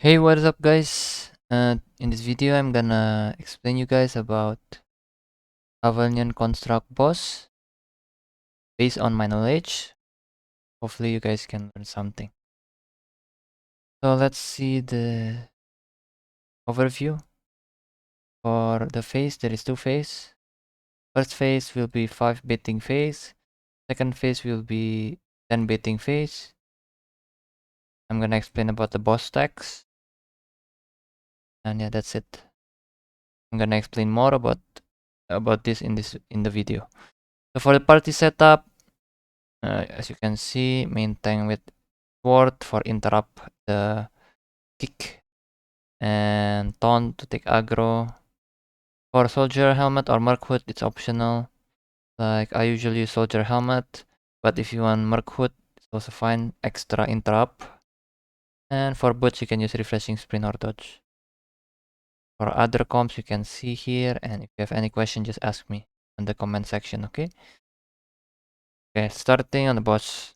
Hey, what is up, guys? In this video I'm gonna explain you guys about Avalonian construct boss based on my knowledge. Hopefully you guys can learn something. So let's see the overview. For the phase, there is two phases. First phase will be 5 baiting phase. Second phase will be 10 baiting phase. I'm gonna explain about the boss stacks. And yeah, that's it. I'm gonna explain more about this in the video. So for the party setup, as you can see, maintank with sword for interrupt the kick, and taunt to take aggro. For soldier helmet or merc hood, it's optional. Like I usually use soldier helmet, but if you want merc hood, it's also fine. Extra interrupt. And for boots, you can use refreshing sprint or dodge. For other comps, you can see here, and if you have any question, just ask me in the comment section, okay? Okay, starting on the boss.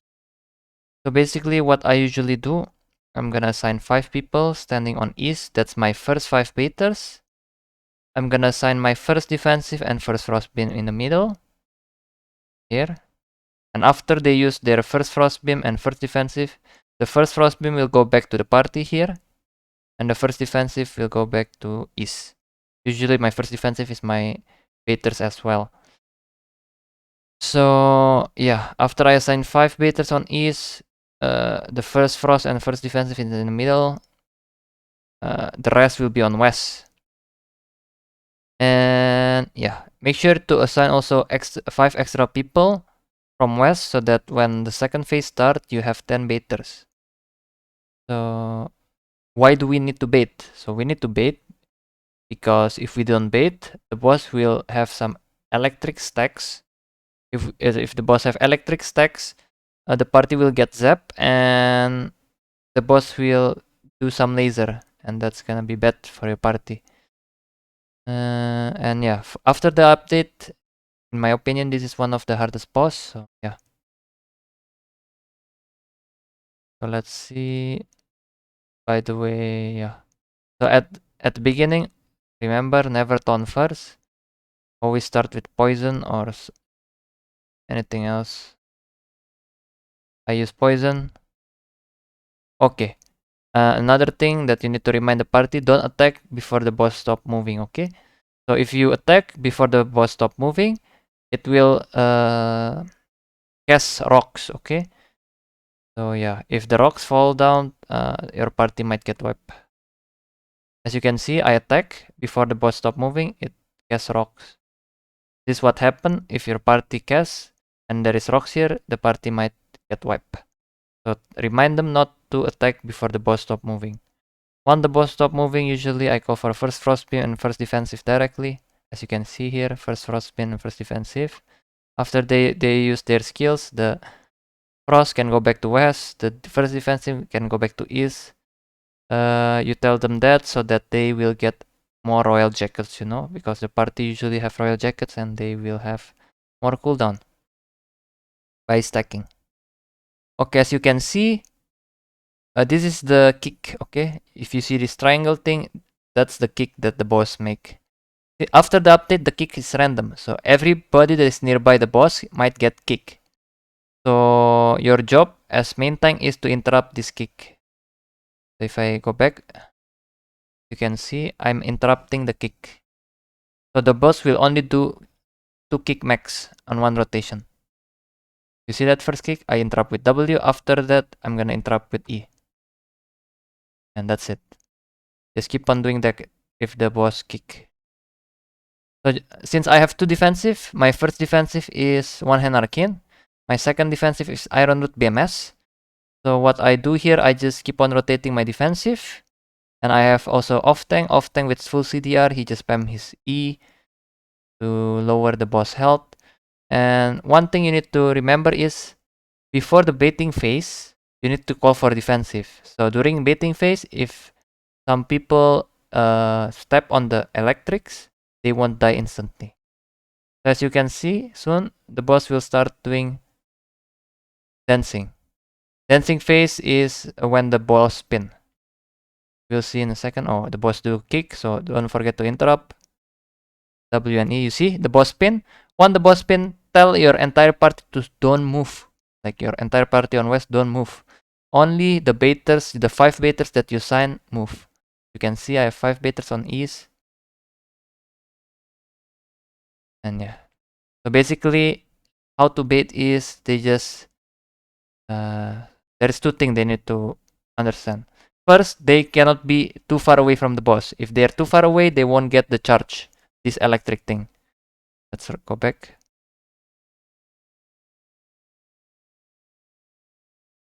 So basically what I usually do, I'm gonna assign 5 people standing on east. That's my first 5 baiters. I'm gonna assign my first defensive and first frost beam in the middle. Here. And after they use their first frost beam and first defensive, the first frost beam will go back to the party here. And the first defensive will go back to east. Usually my first defensive is my baiters as well. So yeah, after I assign 5 baiters on east, the first frost and first defensive is in the middle. The rest will be on west. And yeah, make sure to assign also 5 extra people from west so that when the second phase starts, you have 10 baiters. So why do we need to bait? So we need to bait because if we don't bait, the boss will have some electric stacks. If the boss have electric stacks, the party will get zapped and the boss will do some laser, and that's gonna be bad for your party. And yeah, after the update, in my opinion, this is one of the hardest boss. So yeah. So let's see. By the way, yeah. So at the beginning, remember, never taunt first. Always start with poison or anything else. I use poison. Okay. Another thing that you need to remind the party: don't attack before the boss stop moving. Okay. So if you attack before the boss stop moving, it will cast rocks. Okay. So yeah, if the rocks fall down, your party might get wiped. As you can see, I attack before the boss stop moving, it casts rocks. This is what happens if your party casts and there is rocks here, the party might get wiped. So remind them not to attack before the boss stop moving. Once the boss stop moving, usually I go for first frost beam and first defensive directly. As you can see here, first frost beam and first defensive. After they use their skills, the frost can go back to west, the first defensive can go back to east. You tell them that so that they will get more royal jackets, you know, because the party usually have royal jackets and they will have more cooldown by stacking. Okay, as you can see, this is the kick. Okay, if you see this triangle thing, that's the kick that the boss make. After the update, the kick is random, so everybody that is nearby the boss might get kick. So your job as main tank is to interrupt this kick. So if I go back, you can see I'm interrupting the kick. So the boss will only do 2 kick max on one rotation. You see that first kick? I interrupt with W. After that, I'm gonna interrupt with E. And that's it. Just keep on doing that if the boss kick. So since I have 2 defensive, my first defensive is one hand arcane. My second defensive is Ironroot BMS. So what I do here, I just keep on rotating my defensive. And I have also offtank. Offtank with full CDR, he just spam his E to lower the boss health. And one thing you need to remember is before the baiting phase, you need to call for defensive. So during baiting phase, if some people step on the electrics, they won't die instantly. So as you can see, soon the boss will start doing dancing. Dancing phase is when the boss spin. We'll see in a second. Oh, the boss do kick, so don't forget to interrupt. W and E, you see the boss spin. On the boss spin, tell your entire party to don't move. Like your entire party on west, don't move. Only the baiters, the 5 baiters that you sign, move. You can see I have 5 baiters on east. And yeah. So basically, how to bait is they just there is 2 things they need to understand. First, they cannot be too far away from the boss. If they are too far away, they won't get the charge. This electric thing. Let's go back.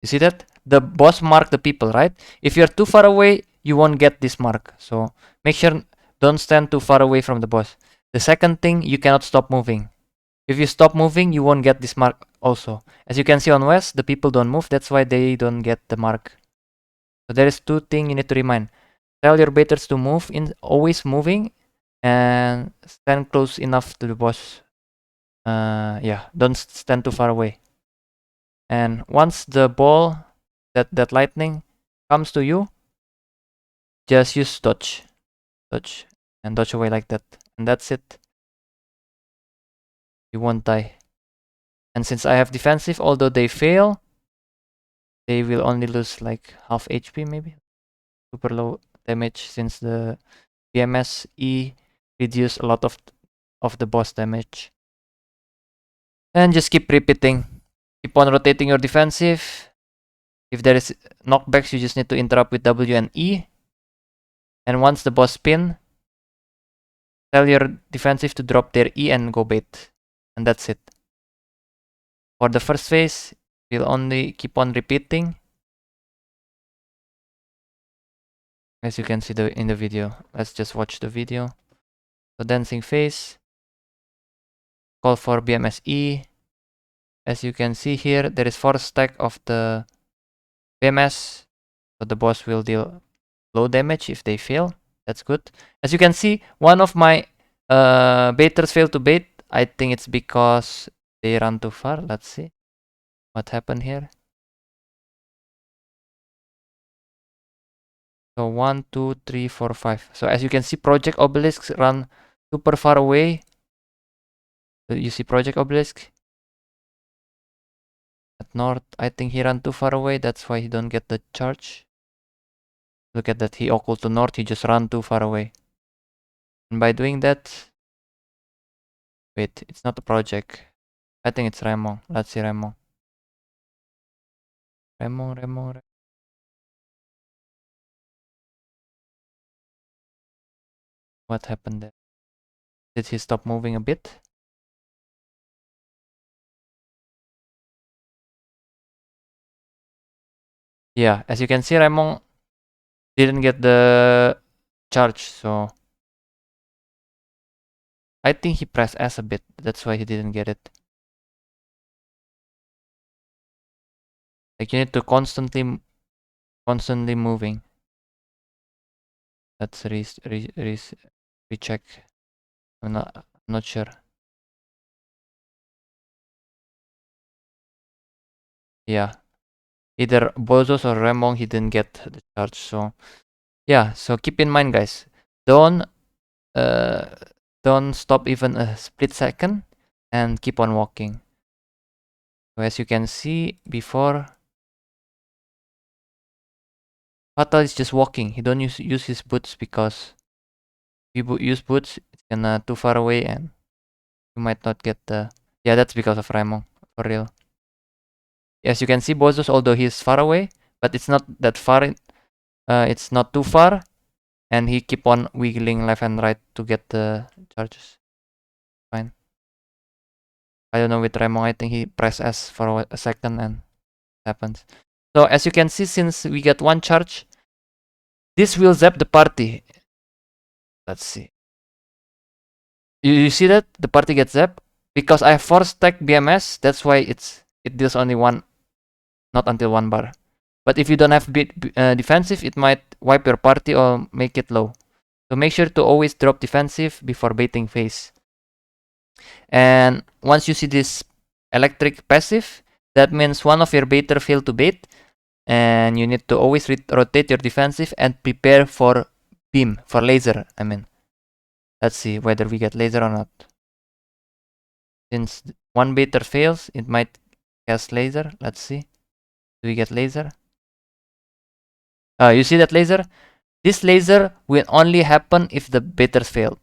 You see that? The boss mark the people, right? If you're too far away, you won't get this mark. So make sure don't stand too far away from the boss. The second thing, you cannot stop moving. If you stop moving, you won't get this mark also. As you can see on west, the people don't move. That's why they don't get the mark. So there is 2 things you need to remind. Tell your baiters to move, always moving, and stand close enough to the boss. Yeah, don't stand too far away. And once the ball, that lightning comes to you, just use dodge, and dodge away like that, and that's it. You won't die. And since I have defensive, although they fail, they will only lose like half HP maybe. Super low damage since the BMS E reduce a lot of the boss damage. And just keep repeating. Keep on rotating your defensive. If there is knockbacks, you just need to interrupt with W and E. And once the boss spin, tell your defensive to drop their E and go bait. And that's it. For the first phase, we'll only keep on repeating. As you can see in the video. Let's just watch the video. The dancing phase. Call for BMS E. As you can see here, there is 4 stack of the BMS. So the boss will deal low damage if they fail. That's good. As you can see, one of my baiters failed to bait. I think it's because they ran too far. Let's see what happened here. So 1, 2, 3, 4, 5. So as you can see, Project Obelisk run super far away. So you see Project Obelisk at north. I think he ran too far away. That's why he don't get the charge. Look at that. He occult to north. He just ran too far away. And by doing that, wait, it's not a project. I think it's Remong. Let's see Remong. Remong. What happened there? Did he stop moving a bit? Yeah, as you can see, Remong didn't get the charge, so I think he pressed S a bit. That's why he didn't get it. Like you need to constantly moving. Let's recheck. I'm not sure. Yeah, either Bozos or Remong, he didn't get the charge. So yeah, so keep in mind, guys, don't stop even a split second and keep on walking. So as you can see before, Fatal is just walking. He don't use his boots because if you use boots, it's gonna too far away and you might not get the. Yeah, that's because of Remong, for real. As you can see, Bozos, although he's far away, but it's not that far. It's not too far, and he keep on wiggling left and right to get the charges. Fine. I don't know with Remong. I think he press S for a second and it happens. So as you can see, since we get 1 charge, this will zap the party. Let's see. You see that the party gets zapped because I have 4 stack BMS. That's why it deals only 1, not until 1 bar. But if you don't have defensive, it might wipe your party or make it low. So make sure to always drop defensive before baiting phase. And once you see this electric passive, that means one of your baiter failed to bait. And you need to always rotate your defensive and prepare for beam, for laser, I mean. Let's see whether we get laser or not. Since one baiter fails, it might cast laser. Let's see. Do we get laser? You see that laser? This laser will only happen if the baiters failed.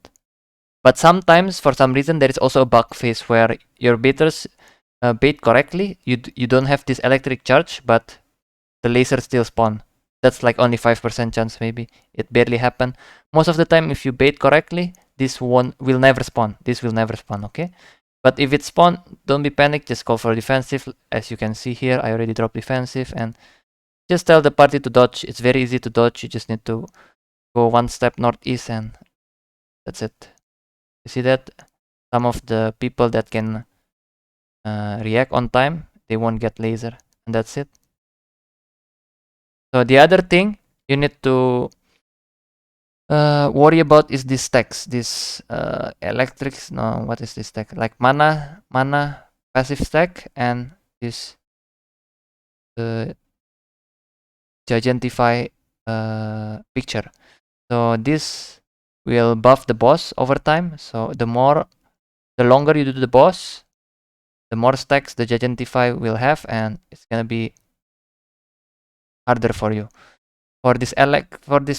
But sometimes, for some reason, there is also a bug phase where your baiters bait correctly. You don't have this electric charge, but the laser still spawn. That's like only 5% chance maybe. It barely happen. Most of the time, if you bait correctly, this one will never spawn. This will never spawn, okay? But if it spawn, don't be panicked. Just call for defensive. As you can see here, I already dropped defensive. And just tell the party to dodge. It's very easy to dodge. You just need to go one step northeast and that's it. You see that? Some of the people that can react on time, they won't get laser. And that's it. So the other thing you need to worry about is this stacks. This electrics. No, what is this stack? Like mana passive stack and this gigantify picture. So this will buff the boss over time. So the longer you do the boss, the more stacks the gigantify will have, and it's gonna be harder for you. For this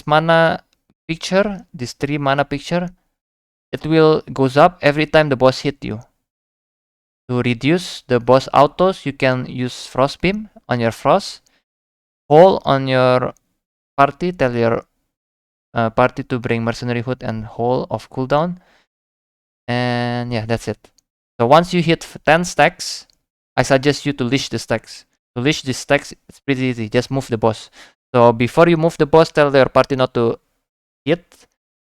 mana picture, this 3 mana picture, it will goes up every time the boss hit you. To reduce the boss autos, you can use frost beam on your frost, howl on your party, tell your party to bring mercenary hood and howl of cooldown, and yeah, that's it. So once you hit 10 stacks, I suggest you to leash the stacks. To leash the stacks, it's pretty easy. Just move the boss. So before you move the boss, tell your party not to hit,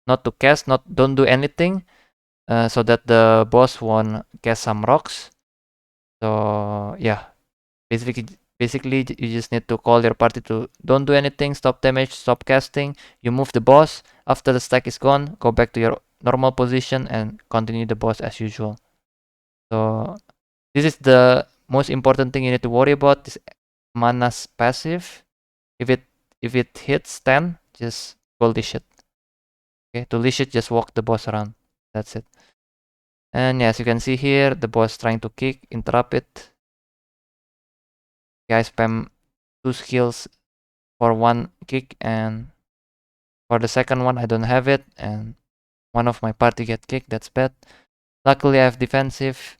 not to cast, don't do anything, so that the boss won't cast some rocks. So yeah, basically you just need to call your party to don't do anything, stop damage, stop casting. You move the boss. After the stack is gone, go back to your normal position and continue the boss as usual. So this is the most important thing you need to worry about. This mana's passive. If it hits 10, just go leash it. Okay, to leash it, just walk the boss around. That's it. And yeah, as you can see here, the boss trying to kick, interrupt it. Okay, I spam 2 skills for 1 kick, and for the second one I don't have it, and one of my party get kicked. That's bad. Luckily I have defensive.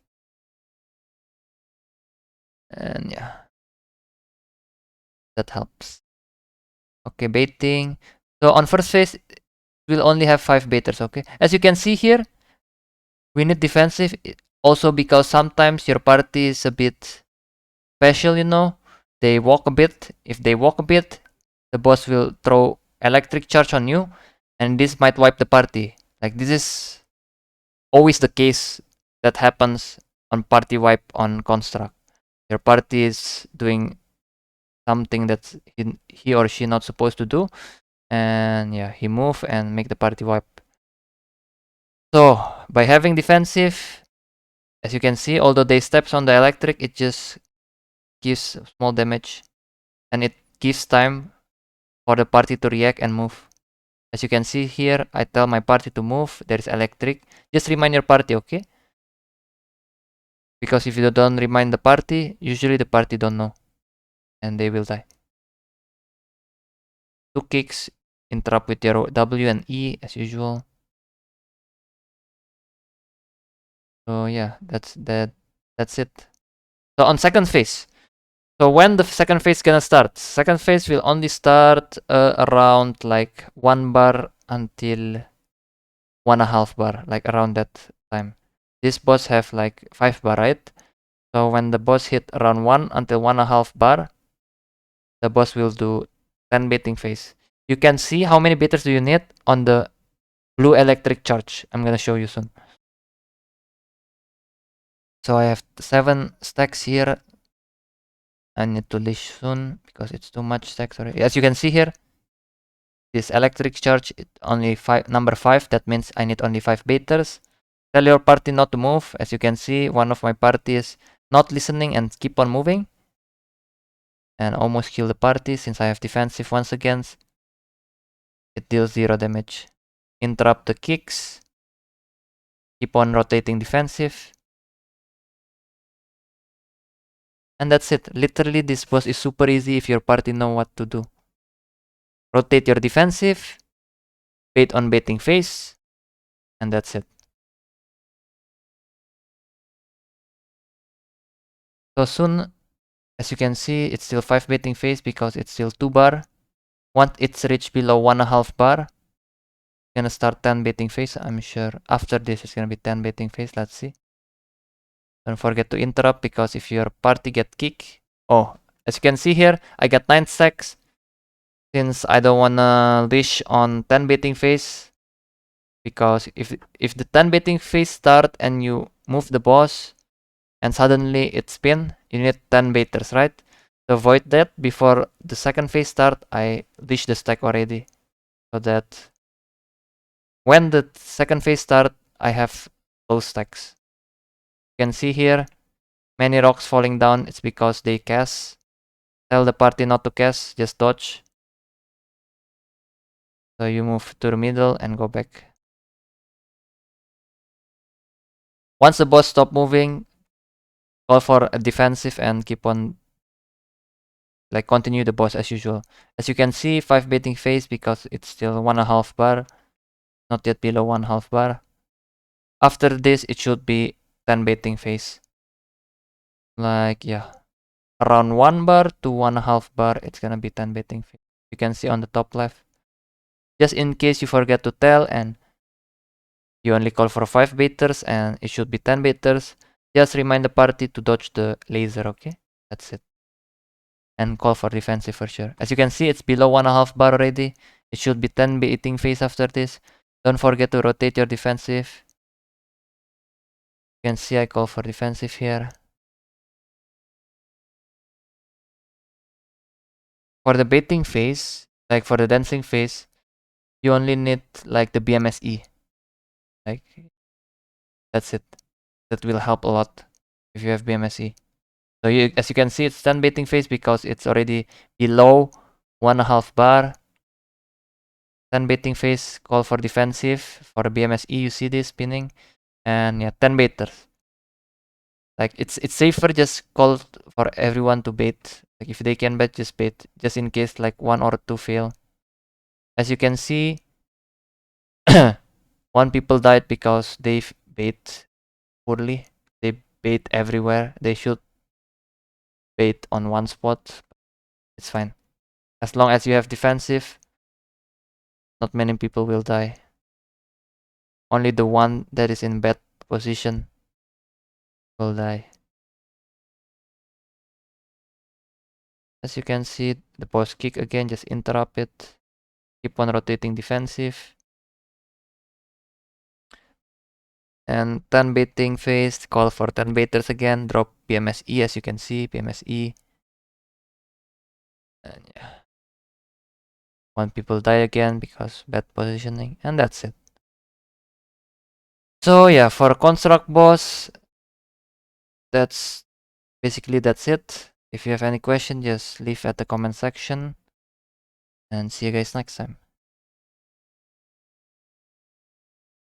And yeah, that helps. Okay, baiting. So on first phase, we'll only have 5 baiters, okay? As you can see here, we need defensive also because sometimes your party is a bit special, you know? They walk a bit. If they walk a bit, the boss will throw electric charge on you, and this might wipe the party. Like, this is always the case that happens on party wipe on construct. Your party is doing something that he or she not supposed to do, and yeah, he move and make the party wipe. So by having defensive, as you can see, although they steps on the electric, it just gives small damage, and it gives time for the party to react and move. As you can see here, I tell my party to move. There is electric. Just remind your party, okay? Because if you don't remind the party, usually the party don't know, and they will die. 2 kicks, interrupt with your W and E as usual. So yeah, that's it. So on second phase. So when the second phase gonna start? Second phase will only start around like 1 bar until 1.5 bar, like around that time. This boss have like 5 bar, right? So when the boss hit around 1 until 1.5 bar, the boss will do 10 baiting phase. You can see how many baiters do you need on the blue electric charge. I'm gonna show you soon. So I have 7 stacks here. I need to leash soon because it's too much stacks already. As you can see here, this electric charge only number 5. That means I need only 5 baiters. Tell your party not to move. As you can see, one of my party is not listening and keep on moving. and almost kill the party. Since I have defensive once again, it deals 0 damage. Interrupt the kicks. Keep on rotating defensive. And that's it. Literally, this boss is super easy if your party know what to do. Rotate your defensive, bait on baiting phase, and that's it. So soon, as you can see, it's still 5 baiting phase because it's still 2 bar. Once it's reached below 1.5 bar, gonna start 10 baiting phase. I'm sure after this it's gonna be 10 baiting phase. Let's see. Don't forget to interrupt because if your party get kicked, oh, as you can see here, I got 9 stacks. Since I don't wanna leash on 10 baiting phase, because if the 10 baiting phase start and you move the boss and suddenly it spin, you need 10 baiters, right? To avoid that, before the second phase start, I leash the stack already, so that when the second phase start, I have low stacks. You can see here, many rocks falling down. It's because they cast. Tell the party not to cast, just dodge. So you move to the middle and go back. Once the boss stop moving, call for a defensive and keep on, like, continue the boss as usual. As you can see, 5 baiting phase because it's still 1.5 bar, not yet below 1.5 bar. After this, it should be 10 baiting phase. Like, yeah, around 1 bar to 1.5 bar, it's gonna be 10 baiting phase. You can see on the top left. Just in case you forget to tell and you only call for 5 baiters and it should be 10 baiters, just remind the party to dodge the laser, okay? That's it. And call for defensive for sure. As you can see, it's below 1.5 bar already. It should be 10 baiting phase after this. Don't forget to rotate your defensive. You can see I call for defensive here. For the baiting phase, like for the dancing phase, you only need like the BMSE. Like, that's it. That will help a lot if you have BMSE. So as you can see, it's 10 baiting phase because it's already below 1.5 bar. 10 baiting phase, call for defensive. For the BMSE, you see this spinning. And yeah, 10 baiters. Like, it's safer just call for everyone to bait. Like, if they can bait, just bait. Just in case like 1 or 2 fail. As you can see, 1 people died because they bait poorly. They bait everywhere. They should bait on one spot. It's fine. As long as you have defensive, not many people will die. Only the one that is in bad position will die. As you can see, the boss kick again, just interrupt it. Keep on rotating defensive. And 10 baiting phase, call for 10 baiters again. Drop BMSE, as you can see, BMSE. And yeah. 1 people die again because bad positioning, and that's it. So yeah, for construct boss, that's it. If you have any question, just leave at the comment section, and see you guys next time.